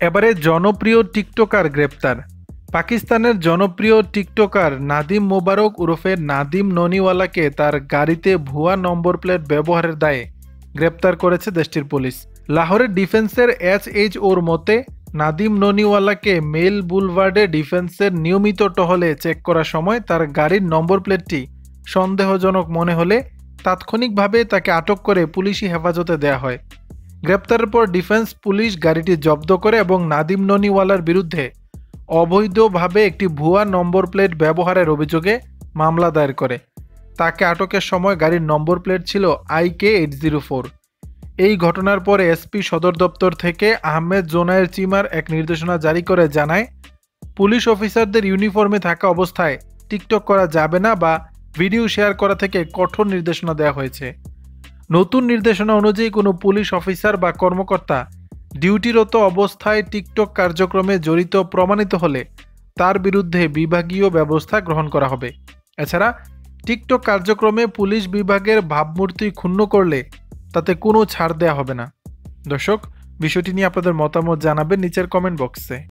এবারে জনপ্রিয় টিকটকার গ্রেপ্তার। পাকিস্তানের জনপ্রিয় টিকটকার নাদিম মোবারক ওরফে নাদিম ননিওয়ালাকে তার গাড়িতে ভুয়া নম্বর প্লেট ব্যবহারের দায়ে গ্রেপ্তার করেছে দেশটির পুলিশ। লাহোরের ডিফেন্সের SHOর মতে, নাদিম ননিওয়ালাকে মেল বুলভার্ডে ডিফেন্সের নিয়মিত টহলে চেক করার সময় তার গাড়ির নম্বর প্লেটটি সন্দেহজনক মনে হলে তাৎক্ষণিকভাবে তাকে আটক করে পুলিশি হেফাজতে দেয়া হয়। গ্রেপ্তারের পর ডিফেন্স পুলিশ গাড়িটি জব্দ করে এবং নাদিম ননিওয়ালার বিরুদ্ধে অবৈধভাবে একটি ভুয়া নম্বর প্লেট ব্যবহারের অভিযোগে মামলা দায়ের করে। তাকে আটকের সময় গাড়ির নম্বর প্লেট ছিল IK804। এই ঘটনার পরে SP সদর দপ্তর থেকে আহমেদ জোনায়ের চিমার এক নির্দেশনা জারি করে জানায়, পুলিশ অফিসারদের ইউনিফর্মে থাকা অবস্থায় টিকটক করা যাবে না বা ভিডিও শেয়ার করা থেকে কঠোর নির্দেশনা দেওয়া হয়েছে। নতুন নির্দেশনা অনুযায়ী কোনো পুলিশ অফিসার বা কর্মকর্তা ডিউটিরত অবস্থায় টিকটক কার্যক্রমে জড়িত প্রমাণিত হলে তার বিরুদ্ধে বিভাগীয় ব্যবস্থা গ্রহণ করা হবে। এছাড়া টিকটক কার্যক্রমে পুলিশ বিভাগের ভাবমূর্তি ক্ষুণ্ণ করলে তাতে কোনো ছাড় দেওয়া হবে না। দর্শক, বিষয়টি নিয়ে আপনাদের মতামত জানাবেন নিচের কমেন্ট বক্সে।